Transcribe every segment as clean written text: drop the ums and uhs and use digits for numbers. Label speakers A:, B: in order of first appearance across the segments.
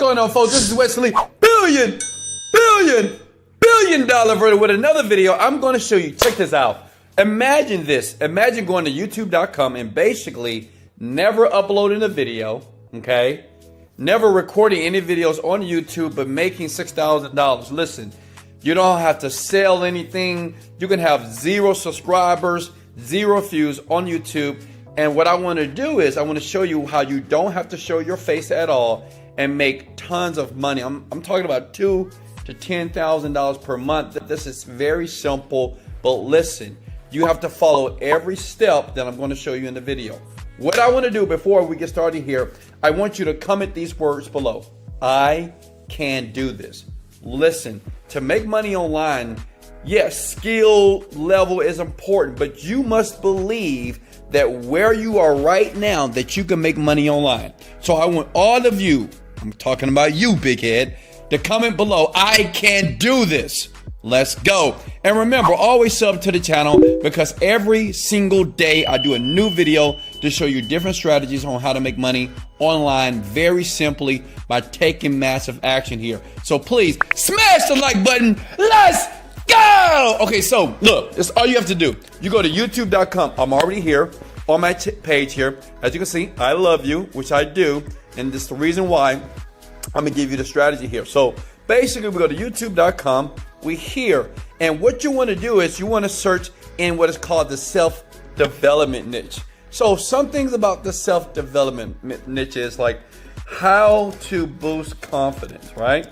A: going on, folks? This is Wesley billion dollar Virgin with another video. I'm going to show you. Check this out. Imagine this. Imagine going to YouTube.com and basically never uploading a video, okay? Never recording any videos on YouTube, but making $6,000. Listen, you don't have to sell anything. You can have 0 subscribers, 0 views on YouTube. And what I want to do is I want to show you how you don't have to show your face at all and make tons of money. I'm talking about $2,000 to $10,000 per month. This is very simple, but listen, you have to follow every step that I'm going to show you in the video. What I want to do before we get started here, I want you to comment these words below. I can do this. Listen, to make money online, yes, skill level is important, but you must believe that where you are right now, that you can make money online. So I want all of you, I'm talking about you, big head, to comment below, I can do this. Let's go. And remember, always sub to the channel because every single day I do a new video to show you different strategies on how to make money online very simply by taking massive action here. So please smash the like button. Let's go. Okay, so look, this is all you have to do. You go to youtube.com. I'm already here on my page here. As you can see, I love you, which I do. And this is the reason why I'm going to give you the strategy here. So basically, we go to youtube.com. We here. And what you want to do is you want to search in what is called the self-development niche. So some things about the self-development niche is like how to boost confidence, right?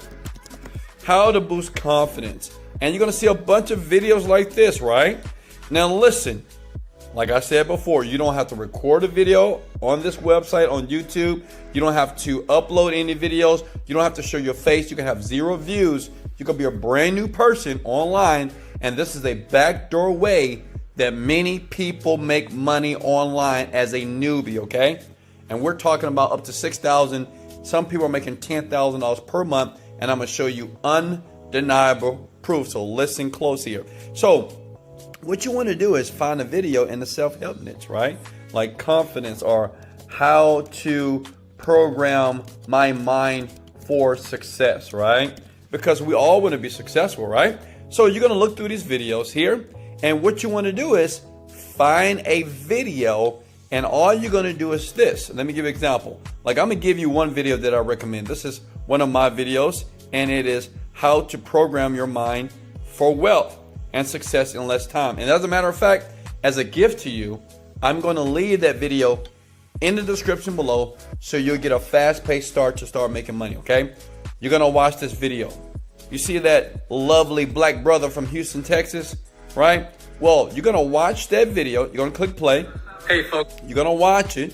A: How to boost confidence. And you're going to see a bunch of videos like this, right? Now listen, like I said before, you don't have to record a video on this website, on YouTube. You don't have to upload any videos. You don't have to show your face. You can have 0 views. You can be a brand new person online. And this is a backdoor way that many people make money online as a newbie, okay? And we're talking about up to $6,000. Some people are making $10,000 per month. And I'm going to show you undeniable proof. So listen close here. So what you want to do is find a video in the self-help niche, right? Like confidence or how to program my mind for success, right? Because we all want to be successful, right? So you're going to look through these videos here. And what you want to do is find a video. And all you're going to do is this. Let me give you an example. Like I'm going to give you one video that I recommend. This is one of my videos. And it is how to program your mind for wealth and success in less time. And as a matter of fact, as a gift to you, I'm going to leave that video in the description below so you'll get a fast-paced start to start making money, okay? You're going to watch this video. You see that lovely black brother from Houston, Texas, right? Well, you're going to watch that video. You're going to click play. Hey, folks. You're going to watch it.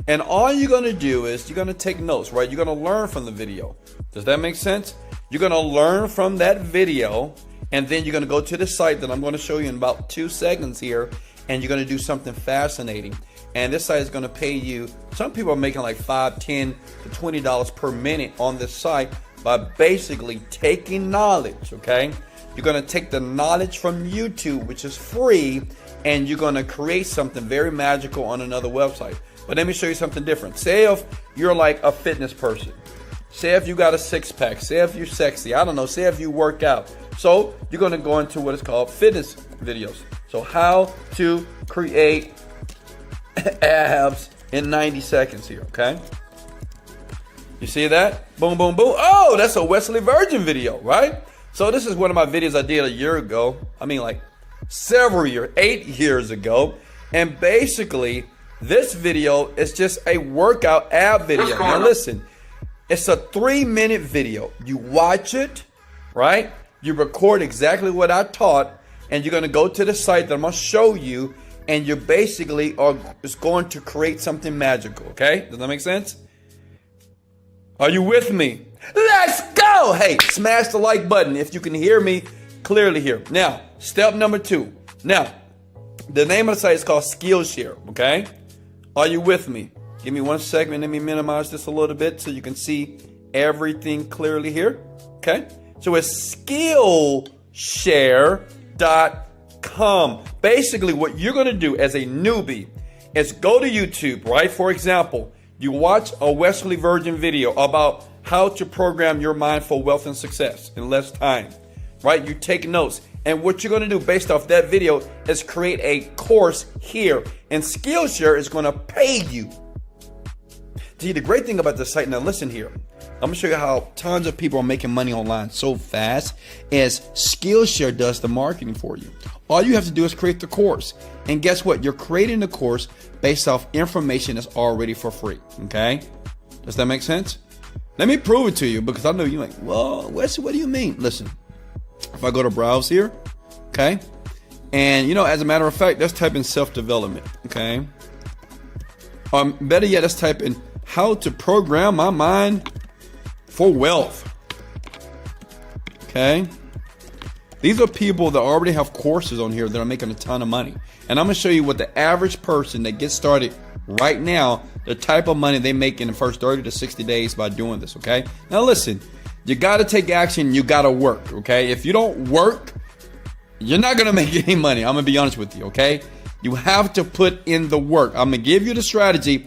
A: And all you're going to do is you're going to take notes, right? You're going to learn from the video. Does that make sense? You're going to learn from that video. And then you're going to go to the site that I'm going to show you in about 2 seconds here. And you're going to do something fascinating. And this site is going to pay you. Some people are making like $5, $10 to $20 per minute on this site by basically taking knowledge, okay? You're going to take the knowledge from YouTube, which is free, and you're going to create something very magical on another website. But let me show you something different. Say if you're like a fitness person. Say if you got a 6-pack. Say if you're sexy. I don't know. Say if you work out. So you're going to go into what is called fitness videos. So how to create abs in 90 seconds here, okay? You see that? Boom, boom, boom. Oh, that's a Wesley Virgin video, right? So this is one of my videos I did a year ago. I mean like several years, 8 years ago. And basically this video is just a workout ab video. Now listen, it's a 3-minute video. You watch it, right? You record exactly what I taught, and you're going to go to the site that I'm going to show you, and you basically are just going to create something magical, okay? Does that make sense? Are you with me? Let's go! Hey, smash the like button if you can hear me clearly here. Now, step number 2. Now, the name of the site is called Skillshare, okay? Are you with me? Give me 1 second. Let me minimize this a little bit so you can see everything clearly here, okay? So it's Skillshare.com. Basically, what you're going to do as a newbie is go to YouTube, right? For example, you watch a Wesley Virgin video about how to program your mind for wealth and success in less time, right? You take notes. And what you're going to do based off that video is create a course here. And Skillshare is going to pay you. See, the great thing about this site, now listen here. I'm going to show you how tons of people are making money online so fast as Skillshare does the marketing for you. All you have to do is create the course. And guess what? You're creating the course based off information that's already for free. Okay? Does that make sense? Let me prove it to you, because I know you're like, well, Wesley, what do you mean? Listen. If I go to browse here, okay, and as a matter of fact, let's type in self-development, okay. Better yet, let's type in how to program my mind for wealth. Okay, these are people that already have courses on here that are making a ton of money, and I'm gonna show you what the average person that gets started right now, the type of money they make in the first 30 to 60 days by doing this. Okay, now listen. You got to take action. You got to work, okay? If you don't work, you're not going to make any money. I'm going to be honest with you, okay? You have to put in the work. I'm going to give you the strategy.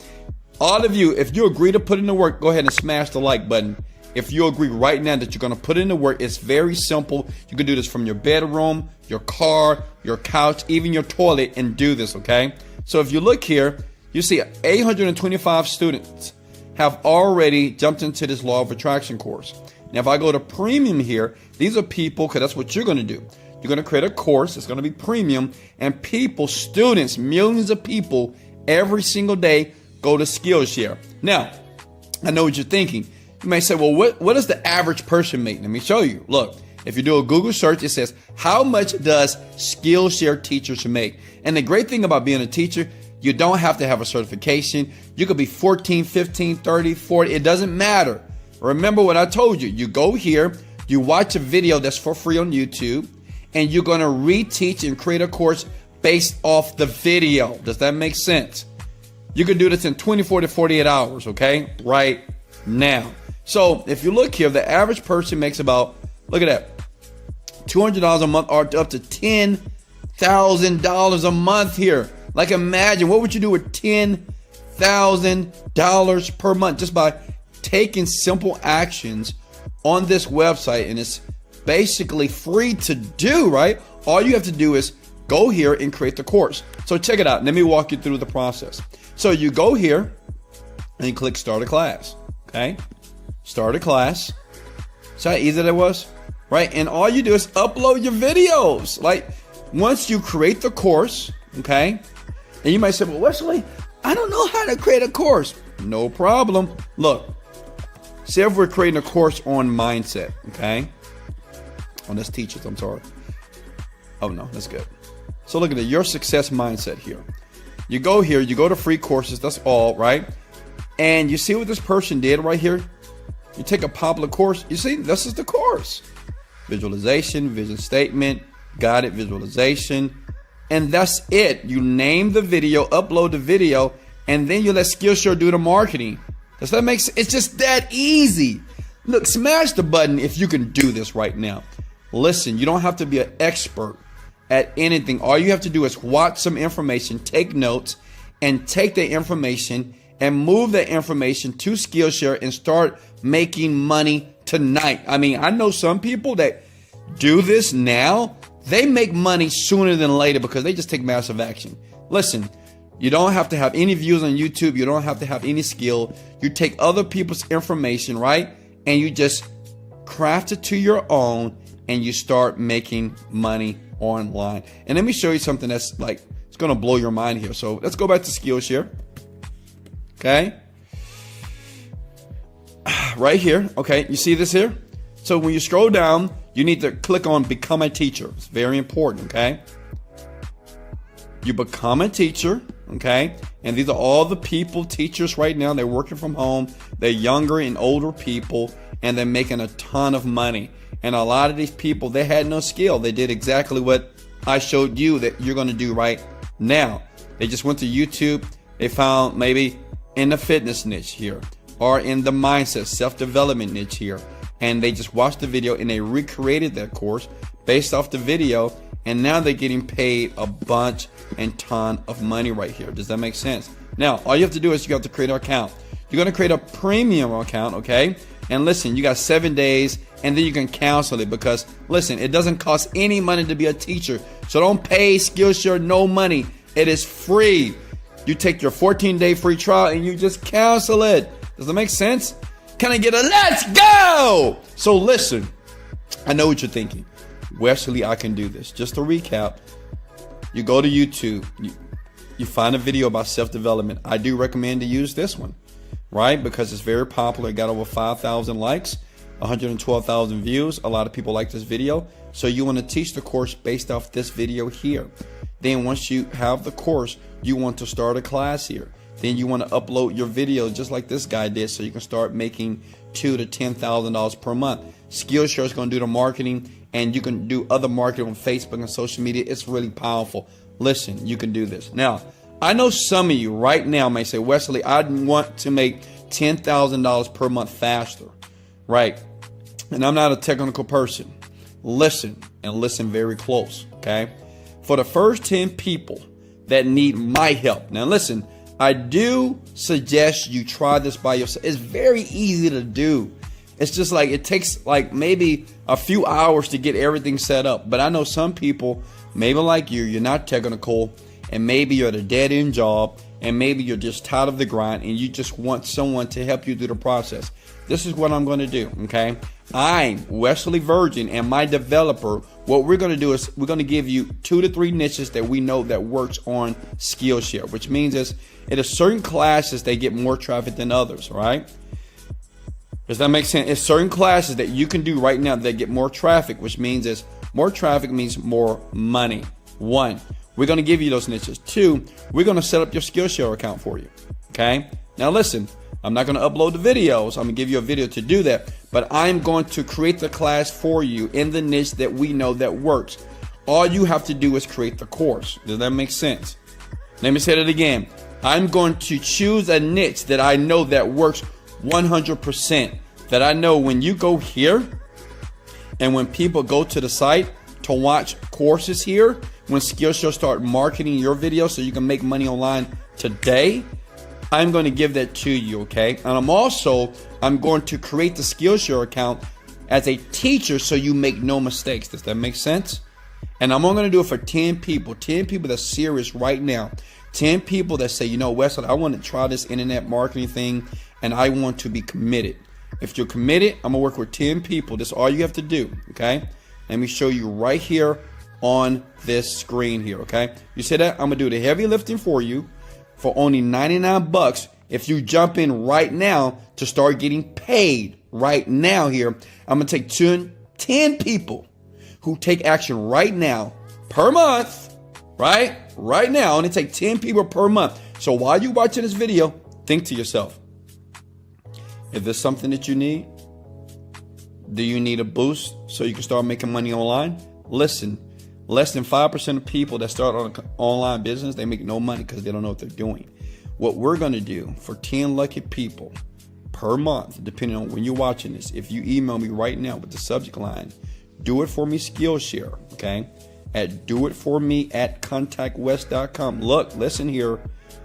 A: All of you, if you agree to put in the work, go ahead and smash the like button. If you agree right now that you're going to put in the work, it's very simple. You can do this from your bedroom, your car, your couch, even your toilet, and do this, okay? So if you look here, you see 825 students have already jumped into this law of attraction course. Now, if I go to premium here, these are people, because that's what you're going to do. You're going to create a course. It's going to be premium. And people, students, millions of people every single day go to Skillshare. Now, I know what you're thinking. You may say, well, what does the average person make? Let me show you. Look, if you do a Google search, it says, how much does Skillshare teachers make? And the great thing about being a teacher, you don't have to have a certification. You could be 14, 15, 30, 40. It doesn't matter. Remember what I told you. You go here, you watch a video that's for free on YouTube, and you're going to reteach and create a course based off the video. Does that make sense? You can do this in 24 to 48 hours, okay? Right now. So if you look here, the average person makes about, look at that, $200 a month or up to $10,000 a month here. Like imagine, what would you do with $10,000 per month just by taking simple actions on this website? And it's basically free to do, right? All you have to do is go here and create the course. So check it out. Let me walk you through the process. So you go here and you click start a class. Okay. Start a class. See how easy that was? Right. And all you do is upload your videos. Like once you create the course, okay. And you might say, well, Wesley, I don't know how to create a course. No problem. Look. Say if we're creating a course on mindset, okay? Oh, that's teachers, I'm sorry. Oh, no, that's good. So look at it, your success mindset here. You go here, you go to free courses, that's all, right? And you see what this person did right here? You take a popular course, you see, this is the course. Visualization, vision statement, guided visualization, and that's it. You name the video, upload the video, and then you let Skillshare do the marketing. Does that make sense? It's just that easy. Look, smash the button if you can do this right now. Listen, you don't have to be an expert at anything. All you have to do is watch some information, take notes, and take the information and move that information to Skillshare and start making money tonight. I mean, I know some people that do this now. They make money sooner than later because they just take massive action. Listen. You don't have to have any views on YouTube. You don't have to have any skill. You take other people's information, right? And you just craft it to your own and you start making money online. And let me show you something that's like, it's going to blow your mind here. So let's go back to Skillshare. Okay. Right here. Okay. You see this here? So when you scroll down, you need to click on become a teacher. It's very important. Okay. You become a teacher. Okay. And these are all the people, teachers right now. They're working from home. They're younger and older people, and they're making a ton of money. And a lot of these people, they had no skill. They did exactly what I showed you that you're going to do right now. They just went to YouTube. They found maybe in the fitness niche here or in the mindset, self-development niche here. And they just watched the video and they recreated that course based off the video. And now they're getting paid a bunch and ton of money right here. Does that make sense? Now, all you have to do is you have to create an account. You're going to create a premium account, okay? And listen, you got 7 days, and then you can cancel it because, listen, it doesn't cost any money to be a teacher. So don't pay Skillshare no money. It is free. You take your 14-day free trial and you just cancel it. Does that make sense? Can I get a let's go? So listen, I know what you're thinking. Wesley, I can do this. Just to recap, you go to YouTube, you find a video about self-development. I do recommend to use this one, right? Because it's very popular. It got over 5,000 likes, 112,000 views. A lot of people like this video. So you want to teach the course based off this video here. Then once you have the course, you want to start a class here. Then you want to upload your video just like this guy did, so you can start making $2,000 to $10,000 per month. Skillshare is going to do the marketing, and you can do other marketing on Facebook and social media. It's really powerful. Listen, you can do this. Now, I know some of you right now may say, Wesley, I want to make $10,000 per month faster, right? And I'm not a technical person. Listen, and listen very close, okay? For the first 10 people that need my help. Now listen, I do suggest you try this by yourself. It's very easy to do. It's just like it takes like maybe a few hours to get everything set up. But I know some people, maybe like you're not technical, and maybe you're at a dead-end job, and maybe you're just tired of the grind and you just want someone to help you through the process. This is what I'm going to do, okay? I'm Wesley Virgin, and my developer, what we're going to do is we're going to give you 2 to 3 niches that we know that works on Skillshare, which means it is certain classes that get more traffic than others, right? Does that make sense? It's certain classes that you can do right now that get more traffic, which means more traffic means more money. 1, we're going to give you those niches. 2, we're going to set up your Skillshare account for you, okay? Now listen, I'm not going to upload the videos. I'm going to give you a video to do that. But I'm going to create the class for you in the niche that we know that works. All you have to do is create the course. Does that make sense? Let me say that again. I'm going to choose a niche that I know that works 100%. That I know when you go here and when people go to the site to watch courses here, when Skillshare start marketing your video so you can make money online today, I'm going to give that to you, okay? And I'm going to create the Skillshare account as a teacher so you make no mistakes. Does that make sense? And I'm only going to do it for 10 people that's serious right now. 10 people that say, you know, Wesley, I want to try this internet marketing thing and I want to be committed. If you're committed, I'm going to work with 10 people. That's all you have to do, okay? Let me show you right here on this screen here, okay? You see that? I'm going to do the heavy lifting for you for only 99 bucks if you jump in right now to start getting paid right now here. I'm going to take 10 people who take action right now per month, right? Right now, I'm going to take 10 people per month. So while you're watching this video, think to yourself, if there's something that you need, do you need a boost so you can start making money online? Listen. Less than 5% of people that start on an online business, they make no money because they don't know what they're doing. What we're going to do for 10 lucky people per month, depending on when you're watching this, if you email me right now with the subject line, do it for me Skillshare, okay? At doitforme@contactwest.com. Look, listen here.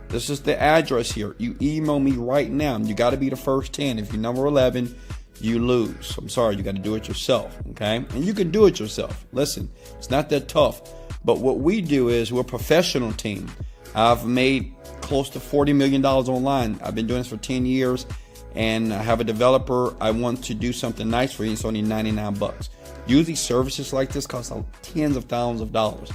A: This is the address here. You email me right now. You got to be the first 10. If you're number 11, you lose. I'm sorry, you got to do it yourself, okay? And you can do it yourself. Listen, it's not that tough. But what we do is we're a professional team. I've made close to $40 million online. I've been doing this for 10 years, and I have a developer. I want to do something nice for you. It's only 99 bucks. Usually services like this cost tens of thousands of dollars.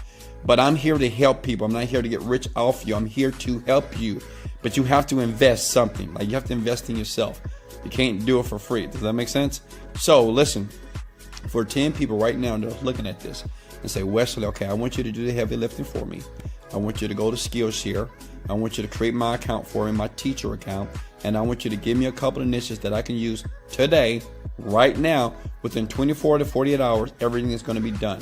A: But I'm here to help people. I'm not here to get rich off you. I'm here to help you. But you have to invest something. Like you have to invest in yourself. You can't do it for free. Does that make sense? So listen, for 10 people right now that are looking at this and say, Wesley, okay, I want you to do the heavy lifting for me. I want you to go to Skillshare. I want you to create my account for me, my teacher account. And I want you to give me a couple of niches that I can use today, right now, within 24 to 48 hours, everything is going to be done.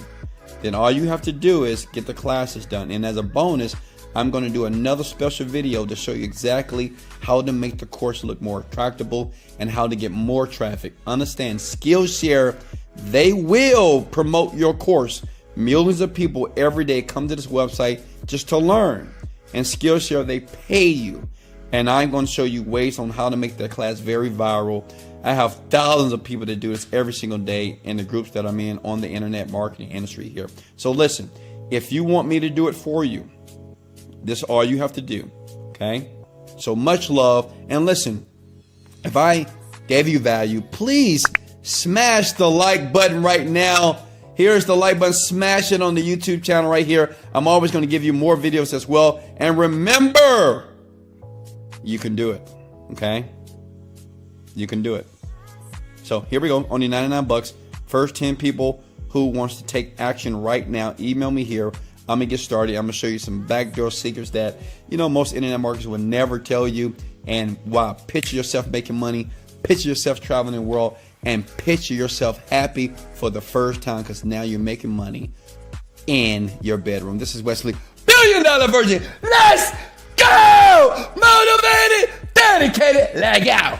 A: Then all you have to do is get the classes done. And as a bonus, I'm going to do another special video to show you exactly how to make the course look more attractable and how to get more traffic. Understand, Skillshare, they will promote your course. Millions of people every day come to this website just to learn. And Skillshare, they pay you. And I'm going to show you ways on how to make that class very viral. I have thousands of people that do this every single day in the groups that I'm in on the internet marketing industry here. So listen, if you want me to do it for you, this is all you have to do. Okay? So much love. And listen, if I gave you value, please smash the like button right now. Here's the like button. Smash it on the YouTube channel right here. I'm always going to give you more videos as well. And remember, you can do it. Okay? You can do it. So here we go. Only 99 bucks. First 10 people who wants to take action right now, email me here. I'm going to get started. I'm going to show you some backdoor secrets that, most internet marketers will never tell you. And wow, picture yourself making money. Picture yourself traveling the world. And picture yourself happy for the first time, because now you're making money in your bedroom. This is Wesley, $1 billion Virgin. Let's go! Motivated, dedicated, leg out.